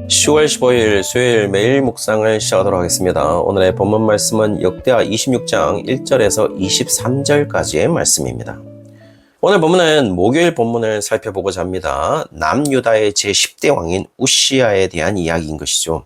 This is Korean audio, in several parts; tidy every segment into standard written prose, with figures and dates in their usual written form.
10월 15일 수요일 매일 묵상을 시작하도록 하겠습니다. 오늘의 본문 말씀은 역대하 26장 1절에서 23절까지의 말씀입니다. 오늘 본문은 목요일 본문을 살펴보고자 합니다. 남유다의 제10대 왕인 우시야에 대한 이야기인 것이죠.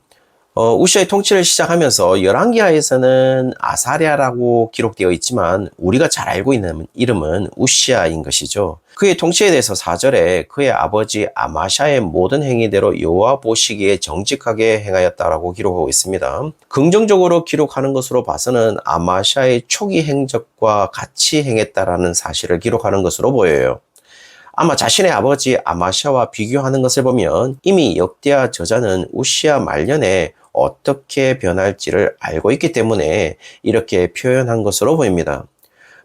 우시야의 통치를 시작하면서 열왕기하에서는 아사랴라고 기록되어 있지만 우리가 잘 알고 있는 이름은 우시야인 것이죠. 그의 통치에 대해서 4절에 그의 아버지 아마샤의 모든 행위대로 여호와 보시기에 정직하게 행하였다라고 기록하고 있습니다. 긍정적으로 기록하는 것으로 봐서는 아마샤의 초기 행적과 같이 행했다라는 사실을 기록하는 것으로 보여요. 아마 자신의 아버지 아마샤와 비교하는 것을 보면 이미 역대하 저자는 우시야 말년에 어떻게 변할지를 알고 있기 때문에 이렇게 표현한 것으로 보입니다.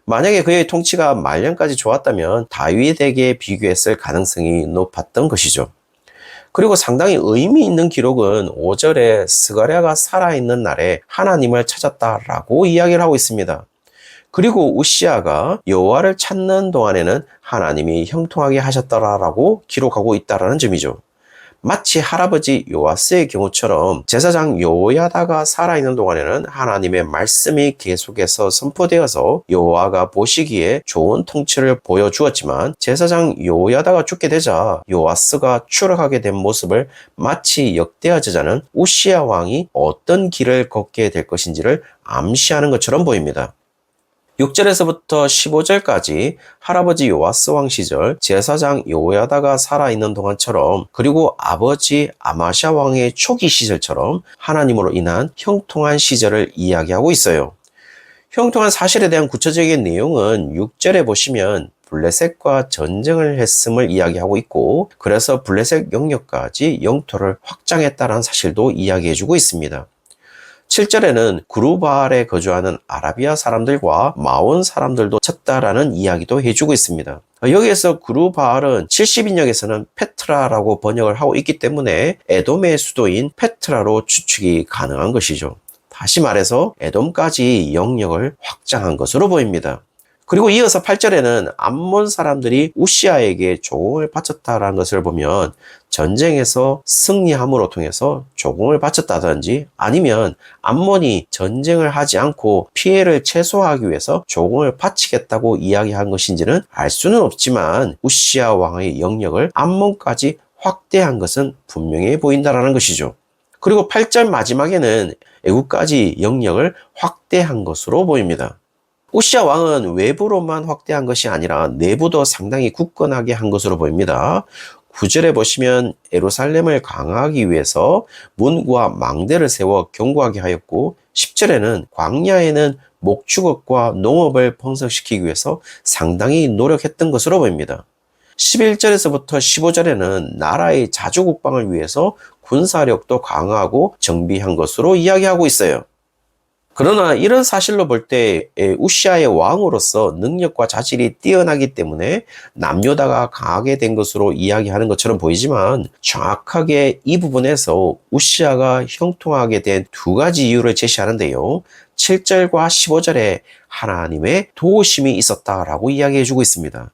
만약에 그의 통치가 말년까지 좋았다면 다윗에게 비교했을 가능성이 높았던 것이죠. 그리고 상당히 의미 있는 기록은 5절에 스가랴가 살아있는 날에 하나님을 찾았다라고 이야기를 하고 있습니다. 그리고 우시야가 여호와를 찾는 동안에는 하나님이 형통하게 하셨더라라고 기록하고 있다라는 점이죠. 마치 할아버지 요아스의 경우처럼 제사장 요야다가 살아있는 동안에는 하나님의 말씀이 계속해서 선포되어서 여호와가 보시기에 좋은 통치를 보여주었지만 제사장 요야다가 죽게 되자 요아스가 추락하게 된 모습을 마치 역대하 저자는 우시야 왕이 어떤 길을 걷게 될 것인지를 암시하는 것처럼 보입니다. 6절에서부터 15절까지 할아버지 요아스 왕 시절 제사장 요야다가 살아있는 동안처럼 그리고 아버지 아마샤 왕의 초기 시절처럼 하나님으로 인한 형통한 시절을 이야기하고 있어요. 형통한 사실에 대한 구체적인 내용은 6절에 보시면 블레셋과 전쟁을 했음을 이야기하고 있고 그래서 블레셋 영역까지 영토를 확장했다는 사실도 이야기해주고 있습니다. 7절에는 구르바알에 거주하는 아라비아 사람들과 마온 사람들도 쳤다라는 이야기도 해주고 있습니다. 여기에서 구르바알은 70인역에서는 페트라라고 번역을 하고 있기 때문에 에돔의 수도인 페트라로 추측이 가능한 것이죠. 다시 말해서 에돔까지 영역을 확장한 것으로 보입니다. 그리고 이어서 8절에는 암몬 사람들이 우시야에게 조공을 바쳤다라는 것을 보면 전쟁에서 승리함으로 통해서 조공을 바쳤다든지 아니면 암몬이 전쟁을 하지 않고 피해를 최소화하기 위해서 조공을 바치겠다고 이야기한 것인지는 알 수는 없지만 우시야 왕의 영역을 암몬까지 확대한 것은 분명해 보인다라는 것이죠. 그리고 8절 마지막에는 애국까지 영역을 확대한 것으로 보입니다. 우시야 왕은 외부로만 확대한 것이 아니라 내부도 상당히 굳건하게 한 것으로 보입니다. 9절에 보시면 예루살렘을 강화하기 위해서 문과 망대를 세워 견고하게 하였고 10절에는 광야에는 목축업과 농업을 번성시키기 위해서 상당히 노력했던 것으로 보입니다. 11절에서부터 15절에는 나라의 자주국방을 위해서 군사력도 강화하고 정비한 것으로 이야기하고 있어요. 그러나 이런 사실로 볼 때 우시야의 왕으로서 능력과 자질이 뛰어나기 때문에 남유다가 강하게 된 것으로 이야기하는 것처럼 보이지만 정확하게 이 부분에서 우시야가 형통하게 된 두 가지 이유를 제시하는데요. 7절과 15절에 하나님의 도우심이 있었다라고 이야기해주고 있습니다.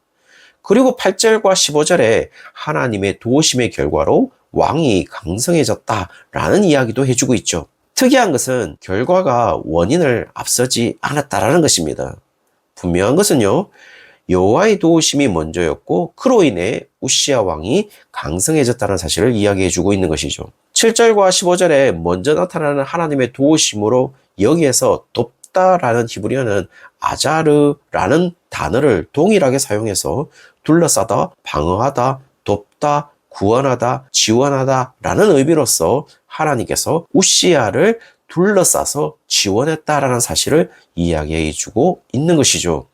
그리고 8절과 15절에 하나님의 도우심의 결과로 왕이 강성해졌다라는 이야기도 해주고 있죠. 특이한 것은 결과가 원인을 앞서지 않았다라는 것입니다. 분명한 것은요, 여호와의 도우심이 먼저였고 그로 인해 우시야 왕이 강성해졌다는 사실을 이야기해주고 있는 것이죠. 7절과 15절에 먼저 나타나는 하나님의 도우심으로 여기에서 돕다라는 히브리어는 아자르라는 단어를 동일하게 사용해서 둘러싸다, 방어하다, 돕다, 구원하다, 지원하다 라는 의미로서 하나님께서 우시야를 둘러싸서 지원했다라는 사실을 이야기해주고 있는 것이죠.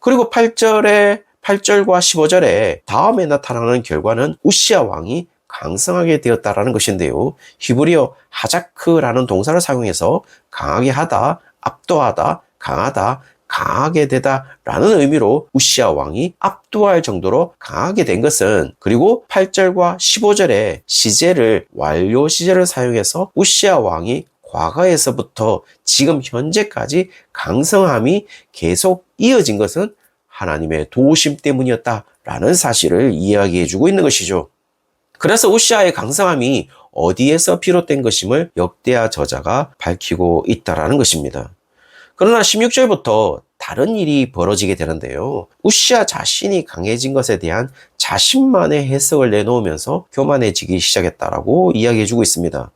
그리고 8절과 15절에 다음에 나타나는 결과는 우시야 왕이 강성하게 되었다라는 것인데요. 히브리어 하자크라는 동사를 사용해서 강하게 하다, 압도하다, 강하다, 강하게 되다라는 의미로 우시야 왕이 압도할 정도로 강하게 된 것은 그리고 8절과 15절에 시제를 완료 시제를 사용해서 우시야 왕이 과거에서부터 지금 현재까지 강성함이 계속 이어진 것은 하나님의 도우심 때문이었다라는 사실을 이야기해주고 있는 것이죠. 그래서 우시야의 강성함이 어디에서 비롯된 것임을 역대하 저자가 밝히고 있다라는 것입니다. 그러나 16절부터 다른 일이 벌어지게 되는데요. 우시야 자신이 강해진 것에 대한 자신만의 해석을 내놓으면서 교만해지기 시작했다라고 이야기해주고 있습니다.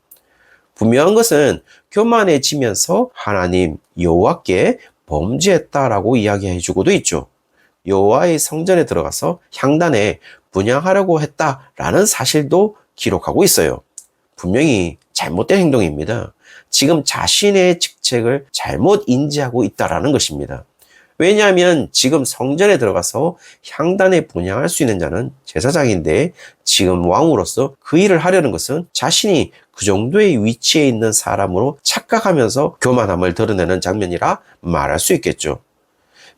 분명한 것은 교만해지면서 하나님 여호와께 범죄했다라고 이야기해주고도 있죠. 여호와의 성전에 들어가서 향단에 분향하려고 했다라는 사실도 기록하고 있어요. 분명히 잘못된 행동입니다. 지금 자신의 직책을 잘못 인지하고 있다라는 것입니다. 왜냐하면 지금 성전에 들어가서 향단에 분향할 수 있는 자는 제사장인데 지금 왕으로서 그 일을 하려는 것은 자신이 그 정도의 위치에 있는 사람으로 착각하면서 교만함을 드러내는 장면이라 말할 수 있겠죠.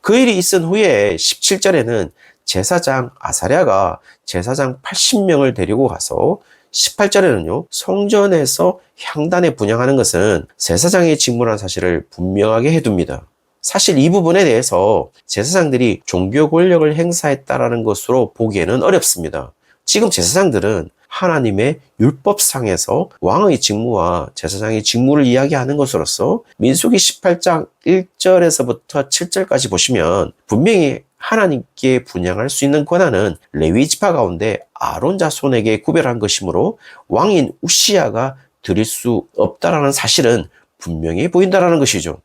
그 일이 있은 후에 17절에는 제사장 아사랴가 제사장 80명을 데리고 가서 18절에는요, 성전에서 향단에 분향하는 것은 제사장의 직무라는 사실을 분명하게 해둡니다. 사실 이 부분에 대해서 제사장들이 종교 권력을 행사했다라는 것으로 보기에는 어렵습니다. 지금 제사장들은 하나님의 율법상에서 왕의 직무와 제사장의 직무를 이야기하는 것으로서 민수기 18장 1절에서부터 7절까지 보시면 분명히 하나님께 분향할 수 있는 권한은 레위 지파 가운데 아론 자손에게 구별한 것이므로 왕인 우시야가 드릴 수 없다라는 사실은 분명히 보인다라는 것이죠.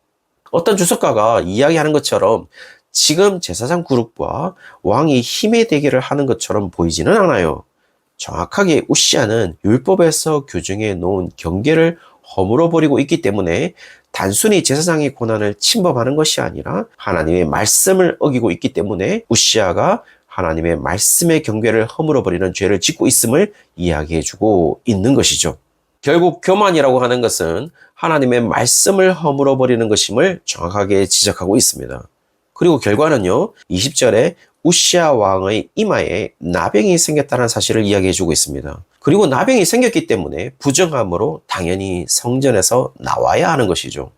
어떤 주석가가 이야기하는 것처럼 지금 제사장 그룹과 왕이 힘의 대결을 하는 것처럼 보이지는 않아요. 정확하게 우시야는 율법에서 규정해 놓은 경계를 허물어버리고 있기 때문에 단순히 제사장의 권한을 침범하는 것이 아니라 하나님의 말씀을 어기고 있기 때문에 우시야가 하나님의 말씀의 경계를 허물어버리는 죄를 짓고 있음을 이야기해주고 있는 것이죠. 결국 교만이라고 하는 것은 하나님의 말씀을 허물어버리는 것임을 정확하게 지적하고 있습니다. 그리고 결과는요, 20절에 우시야 왕의 이마에 나병이 생겼다는 사실을 이야기해주고 있습니다. 그리고 나병이 생겼기 때문에 부정함으로 당연히 성전에서 나와야 하는 것이죠.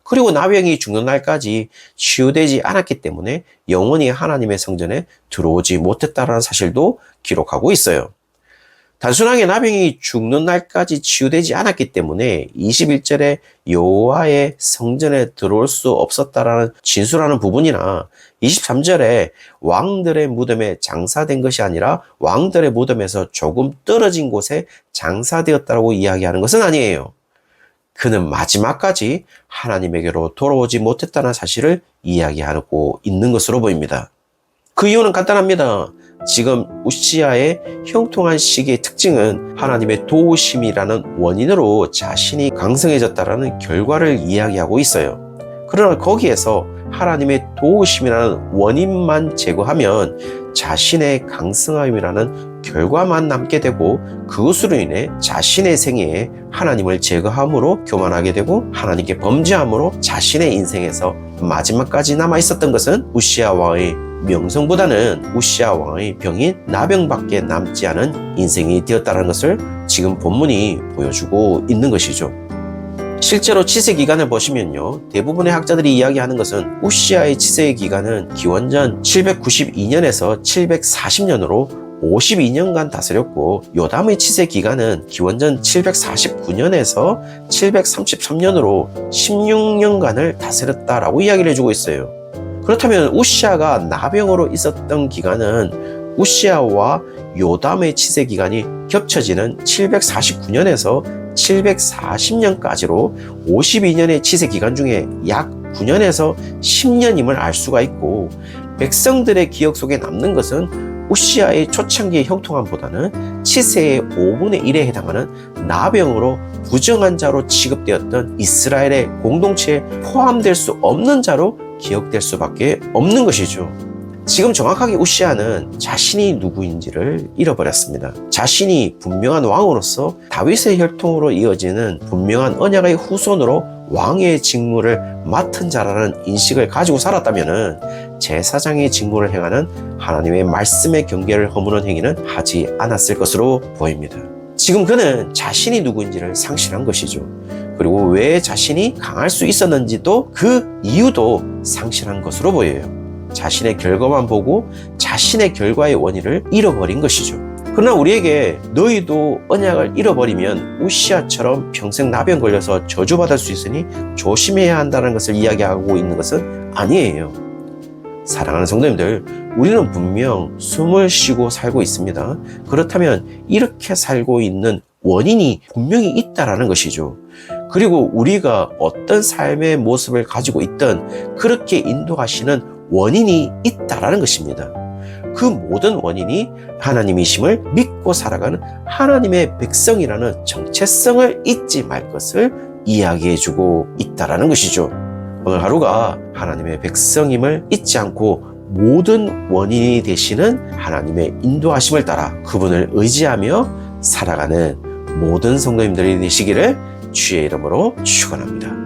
그리고 나병이 죽는 날까지 치유되지 않았기 때문에 영원히 하나님의 성전에 들어오지 못했다는 사실도 기록하고 있어요. 단순하게 나병이 죽는 날까지 치유되지 않았기 때문에 21절에 여호와의 성전에 들어올 수 없었다라는 진술하는 부분이나 23절에 왕들의 무덤에 장사된 것이 아니라 왕들의 무덤에서 조금 떨어진 곳에 장사되었다고 이야기하는 것은 아니에요. 그는 마지막까지 하나님에게로 돌아오지 못했다는 사실을 이야기하고 있는 것으로 보입니다. 그 이유는 간단합니다. 지금 우시야의 형통한 시기의 특징은 하나님의 도우심이라는 원인으로 자신이 강성해졌다라는 결과를 이야기하고 있어요. 그러나 거기에서 하나님의 도우심이라는 원인만 제거하면 자신의 강성함이라는 결과만 남게 되고 그것으로 인해 자신의 생애에 하나님을 제거함으로 교만하게 되고 하나님께 범죄함으로 자신의 인생에서 마지막까지 남아있었던 것은 우시야 왕의 명성보다는 우시야 왕의 병인 나병밖에 남지 않은 인생이 되었다는 것을 지금 본문이 보여주고 있는 것이죠. 실제로 치세 기간을 보시면요, 대부분의 학자들이 이야기하는 것은 우시야의 치세 기간은 기원전 792년에서 740년으로 52년간 다스렸고 요담의 치세 기간은 기원전 749년에서 733년으로 16년간을 다스렸다라고 이야기를 해주고 있어요. 그렇다면 우시야가 나병으로 있었던 기간은 우시야와 요담의 치세 기간이 겹쳐지는 749년에서 740년까지로 52년의 치세 기간 중에 약 9년에서 10년임을 알 수가 있고 백성들의 기억 속에 남는 것은 우시야의 초창기의 형통함보다는 치세의 5분의 1에 해당하는 나병으로 부정한 자로 취급되었던 이스라엘의 공동체에 포함될 수 없는 자로 기억될 수밖에 없는 것이죠. 지금 정확하게 우시야는 자신이 누구인지를 잃어버렸습니다. 자신이 분명한 왕으로서 다윗의 혈통으로 이어지는 분명한 언약의 후손으로 왕의 직무를 맡은 자라는 인식을 가지고 살았다면 제사장의 직무를 행하는 하나님의 말씀의 경계를 허무는 행위는 하지 않았을 것으로 보입니다. 지금 그는 자신이 누구인지를 상실한 것이죠. 그리고 왜 자신이 강할 수 있었는지도 그 이유도 상실한 것으로 보여요. 자신의 결과만 보고 자신의 결과의 원인을 잃어버린 것이죠. 그러나 우리에게 너희도 언약을 잃어버리면 우시아처럼 평생 나병 걸려서 저주받을 수 있으니 조심해야 한다는 것을 이야기하고 있는 것은 아니에요. 사랑하는 성도님들, 우리는 분명 숨을 쉬고 살고 있습니다. 그렇다면 이렇게 살고 있는 원인이 분명히 있다라는 것이죠. 그리고 우리가 어떤 삶의 모습을 가지고 있든 그렇게 인도하시는 원인이 있다라는 것입니다. 그 모든 원인이 하나님이심을 믿고 살아가는 하나님의 백성이라는 정체성을 잊지 말 것을 이야기해주고 있다라는 것이죠. 오늘 하루가 하나님의 백성임을 잊지 않고 모든 원인이 되시는 하나님의 인도하심을 따라 그분을 의지하며 살아가는 모든 성도님들이 되시기를 주의 이름으로 축원합니다.